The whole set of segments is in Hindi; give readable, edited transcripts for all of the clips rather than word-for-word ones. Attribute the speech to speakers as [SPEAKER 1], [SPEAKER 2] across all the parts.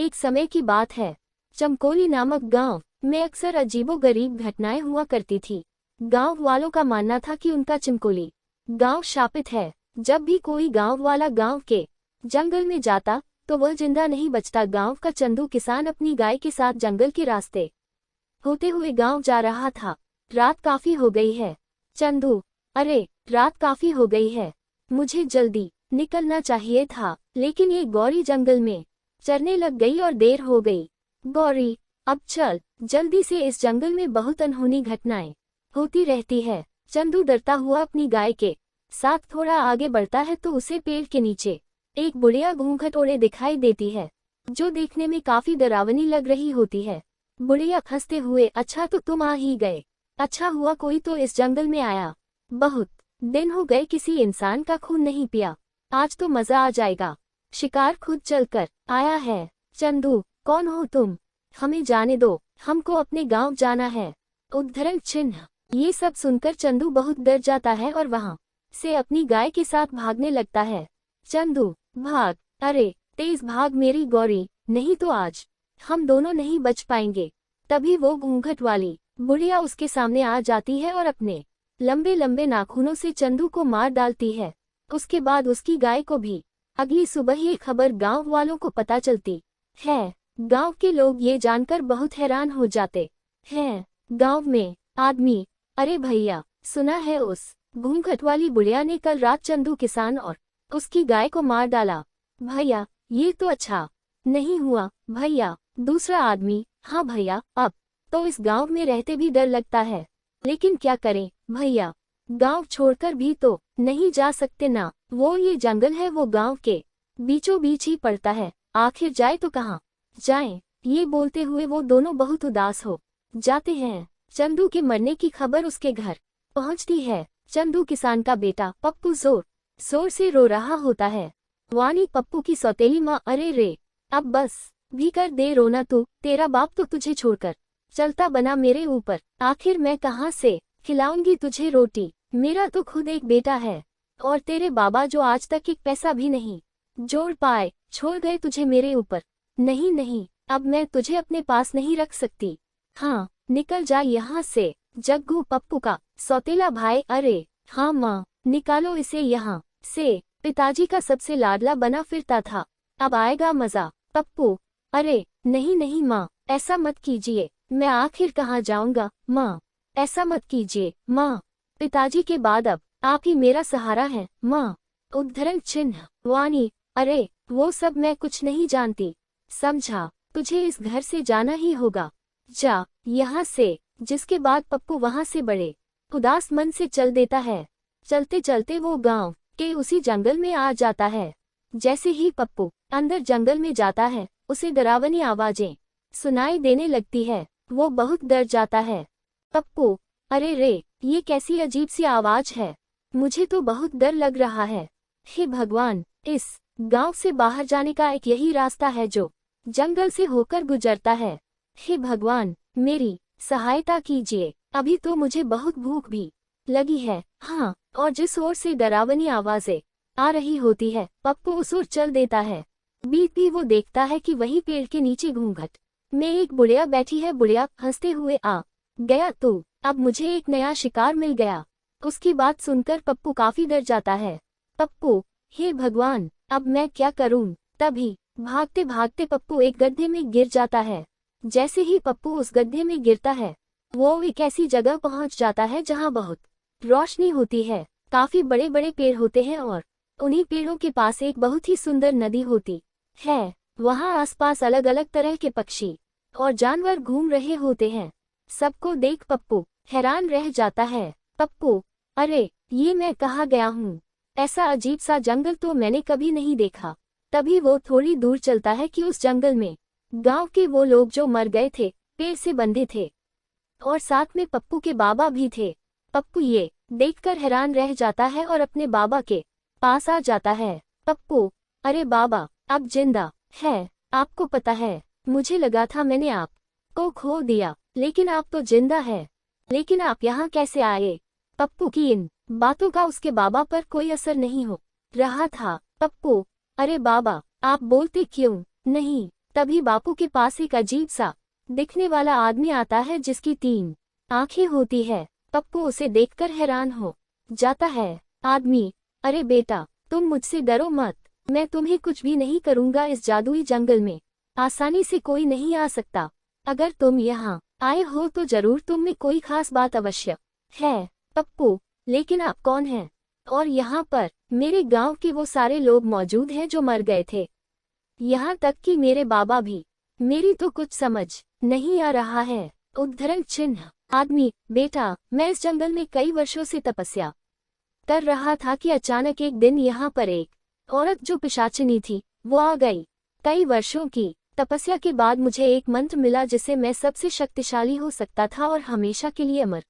[SPEAKER 1] एक समय की बात है। चमकोली नामक गांव में अक्सर अजीबोगरीब घटनाएं हुआ करती थी। गांव वालों का मानना था कि उनका चमकोली गांव शापित है। जब भी कोई गांव वाला गांव के जंगल में जाता तो वह जिंदा नहीं बचता। गांव का चंदू किसान अपनी गाय के साथ जंगल के रास्ते होते हुए गांव जा रहा था। रात काफी हो गई है। चंदू, अरे रात काफी हो गई है, मुझे जल्दी निकलना चाहिए था, लेकिन ये गौरी जंगल में चरने लग गई और देर हो गई। गौरी, अब चल जल्दी से, इस जंगल में बहुत अनहोनी घटनाएं होती रहती है। चंदू डरता हुआ अपनी गाय के साथ थोड़ा आगे बढ़ता है तो उसे पेड़ के नीचे एक बुढ़िया घूंघट ओढ़े दिखाई देती है, जो देखने में काफी डरावनी लग रही होती है। बुढ़िया हंसते हुए, अच्छा तो तुम आ ही गए, अच्छा हुआ कोई तो इस जंगल में आया। बहुत दिन हो गए किसी इंसान का खून नहीं पिया, आज तो मजा आ जाएगा। शिकार खुद चलकर आया है। चंदू, कौन हो तुम? हमें जाने दो, हमको अपने गांव जाना है। उद्धरण चिन्ह। ये सब सुनकर चंदू बहुत डर जाता है और वहां से अपनी गाय के साथ भागने लगता है। चंदू, भाग, अरे तेज भाग मेरी गौरी, नहीं तो आज हम दोनों नहीं बच पाएंगे। तभी वो घूंघट वाली बुढ़िया उसके सामने आ जाती है और अपने लंबे लंबे नाखूनों से चंदू को मार डालती है। उसके बाद उसकी गाय को भी। अगली सुबह ये खबर गांव वालों को पता चलती है। गांव के लोग ये जानकर बहुत हैरान हो जाते हैं। गांव में आदमी, अरे भैया, सुना है उस घूंघट वाली बुढ़िया ने कल रात चंदू किसान और उसकी गाय को मार डाला। भैया, ये तो अच्छा नहीं हुआ। भैया, दूसरा आदमी, हाँ भैया, अब तो इस गांव में रहते भी डर लगता है, लेकिन क्या करें भैया, गांव छोड़कर भी तो नहीं जा सकते ना। वो ये जंगल है, वो गांव के बीचों बीच ही पड़ता है, आखिर जाए तो कहाँ जाएं। ये बोलते हुए वो दोनों बहुत उदास हो जाते हैं। चंदू के मरने की खबर उसके घर पहुंचती है। चंदू किसान का बेटा पप्पू जोर जोर से रो रहा होता है। वानी पप्पू की सौतेली माँ, अरे रे, अब बस भी कर दे रोना तू, तेरा बाप तो तुझे छोड़कर चलता बना मेरे ऊपर, आखिर मैं कहाँ से खिलाऊंगी तुझे रोटी। मेरा तो खुद एक बेटा है और तेरे बाबा जो आज तक एक पैसा भी नहीं जोड़ पाए, छोड़ गए तुझे मेरे ऊपर। नहीं नहीं, अब मैं तुझे अपने पास नहीं रख सकती। हाँ, निकल जा यहाँ से। जग्गू पप्पू का सौतेला भाई, अरे हाँ माँ, निकालो इसे यहाँ से, पिताजी का सबसे लाडला बना फिरता था, अब आएगा मजा। पप्पू, अरे नहीं नहीं माँ, ऐसा मत कीजिए, मैं आखिर कहाँ जाऊंगा। माँ, ऐसा मत कीजिए माँ, पिताजी के बाद अब आप ही मेरा सहारा हैं माँ। उद्धरण चिन्ह। वानी, अरे वो सब मैं कुछ नहीं जानती, समझा, तुझे इस घर से जाना ही होगा, जा यहाँ से। जिसके बाद पप्पू वहाँ से बड़े उदास मन से चल देता है। चलते चलते वो गांव के उसी जंगल में आ जाता है। जैसे ही पप्पू अंदर जंगल में जाता है, उसे डरावनी आवाजें सुनाई देने लगती है। वो बहुत डर जाता है। पप्पू, अरे रे, ये कैसी अजीब सी आवाज है, मुझे तो बहुत डर लग रहा है। हे भगवान, इस गांव से बाहर जाने का एक यही रास्ता है जो जंगल से होकर गुजरता है। हे भगवान, मेरी सहायता कीजिए, अभी तो मुझे बहुत भूख भी लगी है। हाँ, और जिस ओर से डरावनी आवाजें आ रही होती है, पप्पू उस ओर चल देता है। बीती वो देखता है कि वहीं पेड़ के नीचे घूंघट में एक बुढ़िया बैठी है। बुढ़िया हंसते हुए, आ गया तू, अब मुझे एक नया शिकार मिल गया। उसकी बात सुनकर पप्पू काफी डर जाता है। पप्पू, हे भगवान, अब मैं क्या करूं। तभी भागते भागते पप्पू एक गड्ढे में गिर जाता है। जैसे ही पप्पू उस गड्ढे में गिरता है, वो एक ऐसी जगह पहुंच जाता है जहां बहुत रोशनी होती है। काफी बड़े बड़े पेड़ होते हैं और उन्हीं पेड़ों के पास एक बहुत ही सुंदर नदी होती है। वहां आसपास अलग अलग तरह के पक्षी और जानवर घूम रहे होते हैं। सबको देख पप्पू हैरान रह जाता है। पप्पू, अरे ये मैं कहाँ गया हूँ, ऐसा अजीब सा जंगल तो मैंने कभी नहीं देखा। तभी वो थोड़ी दूर चलता है कि उस जंगल में गांव के वो लोग जो मर गए थे पेड़ से बंधे थे, और साथ में पप्पू के बाबा भी थे। पप्पू ये देखकर हैरान रह जाता है और अपने बाबा के पास आ जाता है। पप्पू, अरे बाबा, आप जिंदा है, आपको पता है, मुझे लगा था मैंने आपको खो दिया, लेकिन आप तो जिंदा है, लेकिन आप यहाँ कैसे आए। पप्पू की इन बातों का उसके बाबा पर कोई असर नहीं हो रहा था। पप्पू, अरे बाबा, आप बोलते क्यों नहीं, तभी बापू के पास एक अजीब सा दिखने वाला आदमी आता है जिसकी 3 आंखें होती है। पप्पू उसे देखकर हैरान हो जाता है। आदमी, अरे बेटा, तुम मुझसे डरो मत, मैं तुम्हें कुछ भी नहीं करूंगा। इस जादुई जंगल में आसानी से कोई नहीं आ सकता। अगर तुम यहाँ आए हो तो जरूर तुम में कोई खास बात अवश्य है। पप्पू, लेकिन आप कौन हैं? और यहाँ पर मेरे गांव के वो सारे लोग मौजूद हैं जो मर गए थे, यहाँ तक कि मेरे बाबा भी। मेरी तो कुछ समझ नहीं आ रहा है। उद्धरण चिन्ह। आदमी, बेटा, मैं इस जंगल में कई वर्षों से तपस्या कर रहा था कि अचानक एक दिन यहाँ पर एक औरत जो पिशाचिनी थी वो आ गई। कई वर्षों की तपस्या के बाद मुझे एक मंत्र मिला जिससे मैं सबसे शक्तिशाली हो सकता था और हमेशा के लिए अमर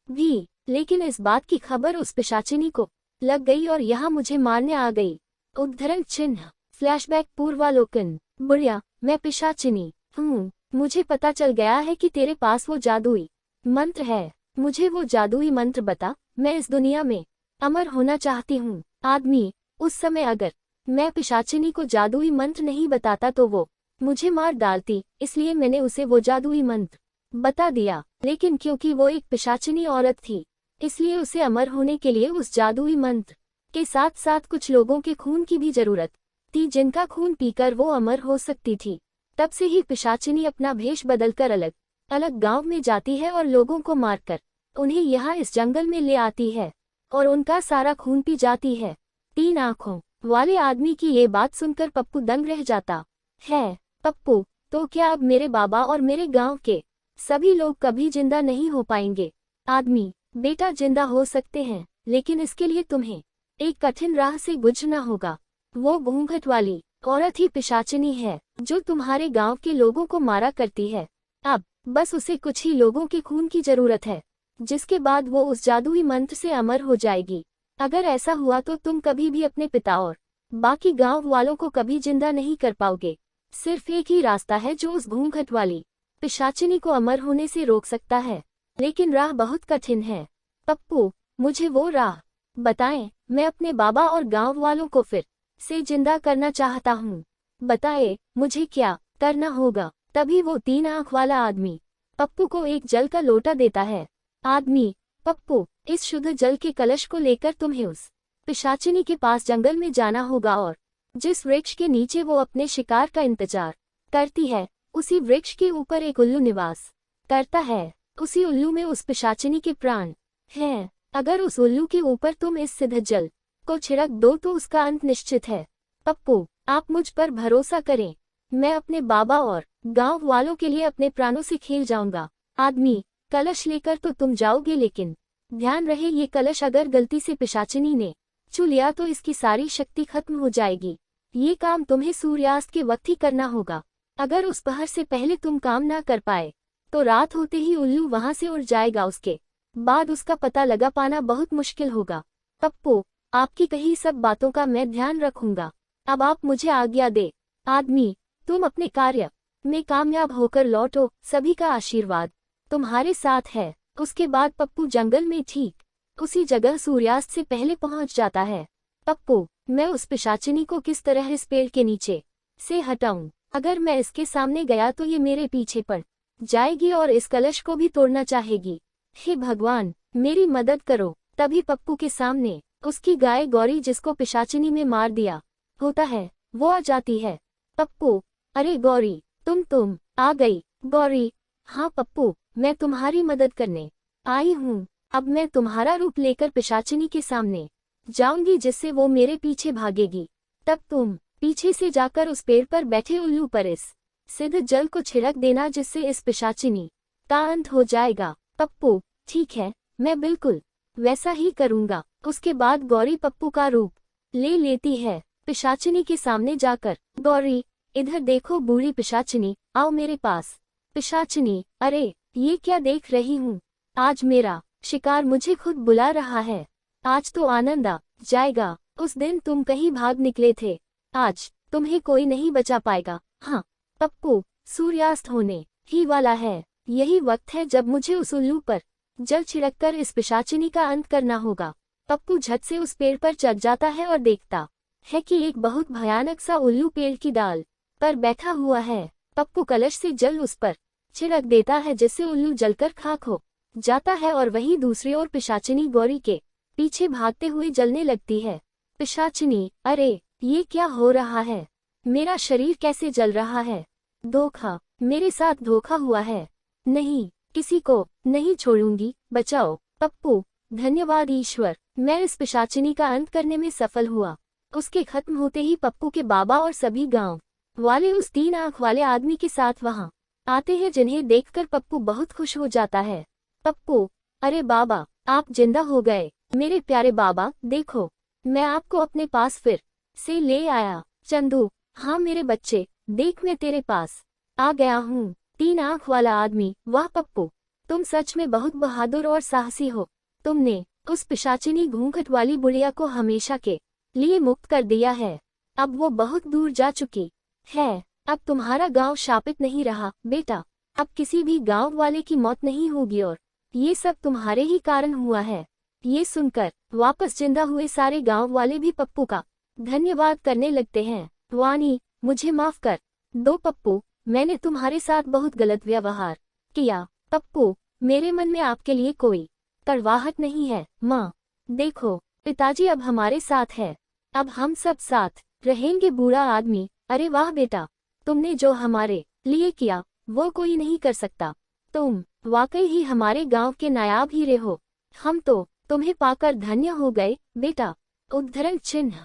[SPEAKER 1] भी। लेकिन इस बात की खबर उस पिशाचिनी को लग गई और यहाँ मुझे मारने आ गई। उद्धरण चिन्ह। फ्लैशबैक पूर्वालोकन। बुढ़िया, मैं पिशाचिनी हूँ। मुझे पता चल गया है कि तेरे पास वो जादुई मंत्र है। मुझे वो जादुई मंत्र बता, मैं इस दुनिया में अमर होना चाहती हूँ। आदमी, उस समय अगर मैं पिशाचिनी को जादुई मंत्र नहीं बताता तो वो मुझे मार डालती, इसलिए मैंने उसे वो जादुई मंत्र बता दिया। लेकिन क्योंकि वो एक पिशाचिनी औरत थी, इसलिए उसे अमर होने के लिए उस जादुई मंत्र के साथ साथ कुछ लोगों के खून की भी जरूरत थी, जिनका खून पीकर वो अमर हो सकती थी। तब से ही पिशाचिनी अपना भेष बदलकर अलग अलग गांव में जाती है और लोगों को मारकर उन्हें यहाँ इस जंगल में ले आती है और उनका सारा खून पी जाती है। 3 आंखों वाले आदमी की ये बात सुनकर पप्पू दंग रह जाता है। पप्पू, तो क्या अब मेरे बाबा और मेरे गांव के सभी लोग कभी जिंदा नहीं हो पाएंगे? आदमी, बेटा, जिंदा हो सकते हैं, लेकिन इसके लिए तुम्हें एक कठिन राह से गुजरना होगा। वो घूंघट वाली औरत ही पिशाचिनी है जो तुम्हारे गांव के लोगों को मारा करती है। अब बस उसे कुछ ही लोगों के खून की जरूरत है, जिसके बाद वो उस जादुई मंत्र से अमर हो जाएगी। अगर ऐसा हुआ तो तुम कभी भी अपने पिता और बाकी गांव वालों को कभी जिंदा नहीं कर पाओगे। सिर्फ एक ही रास्ता है जो उस घूंघट वाली पिशाचिनी को अमर होने से रोक सकता है, लेकिन राह बहुत कठिन है। पप्पू, मुझे वो राह बताएं। मैं अपने बाबा और गांव वालों को फिर से जिंदा करना चाहता हूँ। बताए मुझे क्या करना होगा। तभी वो 3 आंख वाला आदमी पप्पू को एक जल का लोटा देता है। आदमी, पप्पू, इस शुद्ध जल के कलश को लेकर तुम्हें उस पिशाचिनी के पास जंगल में जाना होगा और जिस वृक्ष के नीचे वो अपने शिकार का इंतजार करती है, उसी वृक्ष के ऊपर एक उल्लू निवास करता है। उसी उल्लू में उस पिशाचिनी के प्राण हैं। अगर उस उल्लू के ऊपर तुम इस सिद्ध जल को छिड़क दो तो उसका अंत निश्चित है। पप्पू, आप मुझ पर भरोसा करें, मैं अपने बाबा और गांव वालों के लिए अपने प्राणों से खेल जाऊंगा। आदमी, कलश लेकर तो तुम जाओगे, लेकिन ध्यान रहे ये कलश अगर गलती से पिशाचिनी ने छू लिया तो इसकी सारी शक्ति खत्म हो जाएगी। ये काम तुम्हें सूर्यास्त के वक्त ही करना होगा। अगर उस पहर से पहले तुम काम ना कर पाए तो रात होते ही उल्लू वहां से उड़ जाएगा। उसके बाद उसका पता लगा पाना बहुत मुश्किल होगा। पप्पू, आपकी कही सब बातों का मैं ध्यान रखूंगा। अब आप मुझे आज्ञा दे। आदमी, तुम अपने कार्य में कामयाब होकर लौटो, सभी का आशीर्वाद तुम्हारे साथ है। उसके बाद पप्पू जंगल में ठीक उसी जगह सूर्यास्त से पहले पहुंच जाता है। पप्पू, मैं उस पिशाचिनी को किस तरह इस पेड़ के नीचे से हटाऊं? अगर मैं इसके सामने गया तो ये मेरे पीछे पड़ जाएगी और इस कलश को भी तोड़ना चाहेगी। हे भगवान, मेरी मदद करो। तभी पप्पू के सामने उसकी गाय गौरी, जिसको पिशाचिनी में मार दिया होता है, वो आ जाती है। पप्पू, अरे गौरी, तुम आ गई। गौरी, हाँ पप्पू, मैं तुम्हारी मदद करने आई हूँ। अब मैं तुम्हारा रूप लेकर पिशाचिनी के सामने जाऊंगी, जिससे वो मेरे पीछे भागेगी। तब तुम पीछे से जाकर उस पेड़ पर बैठे उल्लू पर इस सिद्ध जल को छिड़क देना, जिससे इस पिशाचिनी का अंत हो जाएगा। पप्पू, ठीक है, मैं बिल्कुल वैसा ही करूंगा। उसके बाद गौरी पप्पू का रूप ले लेती है। पिशाचिनी के सामने जाकर, गौरी, इधर देखो बूढ़ी पिशाचिनी, आओ मेरे पास। पिशाचिनी, अरे ये क्या देख रही हूँ? आज मेरा शिकार मुझे खुद बुला रहा है। आज तो आनंद आ जाएगा। उस दिन तुम कहीं भाग निकले थे, आज तुम्हें कोई नहीं बचा पाएगा। हाँ पप्पू, सूर्यास्त होने ही वाला है। यही वक्त है जब मुझे उस उल्लू पर जल छिड़ककर इस पिशाचिनी का अंत करना होगा। पप्पू झट से उस पेड़ पर चढ़ जाता है और देखता है कि एक बहुत भयानक सा उल्लू पेड़ की डाल पर बैठा हुआ है। पप्पू कलश से जल उस पर छिड़क देता है जिससे उल्लू जलकर खाक हो जाता है और वहीं दूसरी ओर पिशाचिनी गौरी के पीछे भागते हुए जलने लगती है। पिशाचिनी, अरे ये क्या हो रहा है? मेरा शरीर कैसे जल रहा है? धोखा, मेरे साथ धोखा हुआ है। नहीं, किसी को नहीं छोड़ूंगी, बचाओ। पप्पू, धन्यवाद ईश्वर, मैं इस पिशाचिनी का अंत करने में सफल हुआ। उसके खत्म होते ही पप्पू के बाबा और सभी गांव वाले उस 3 आंख वाले आदमी के साथ वहां आते हैं, जिन्हें देखकर पप्पू बहुत खुश हो जाता है। पप्पू, अरे बाबा, आप जिंदा हो गए। मेरे प्यारे बाबा, देखो, मैं आपको अपने पास फिर से ले आया। चंदू, हाँ मेरे बच्चे, देख मैं तेरे पास आ गया हूँ। 3 आंख वाला आदमी, वाह पप्पू, तुम सच में बहुत बहादुर और साहसी हो। तुमने उस पिशाचिनी घूंघट वाली बुढ़िया को हमेशा के लिए मुक्त कर दिया है। अब वो बहुत दूर जा चुकी है। अब तुम्हारा गांव शापित नहीं रहा बेटा। अब किसी भी गांव वाले की मौत नहीं होगी और ये सब तुम्हारे ही कारण हुआ है। ये सुनकर वापस जिंदा हुए सारे गांव वाले भी पप्पू का धन्यवाद करने लगते हैं। वानी, मुझे माफ कर दो पप्पू, मैंने तुम्हारे साथ बहुत गलत व्यवहार किया। पप्पू, मेरे मन में आपके लिए कोई कड़वाहट नहीं है। माँ, देखो, पिताजी अब हमारे साथ है। अब हम सब साथ रहेंगे। बूढ़ा आदमी, अरे वाह बेटा, तुमने जो हमारे लिए किया वो कोई नहीं कर सकता। तुम वाकई ही हमारे गांव के नायाब हीरे हो। हम तो तुम्हें पाकर धन्य हो गए बेटा। उद्धरण चिन्ह।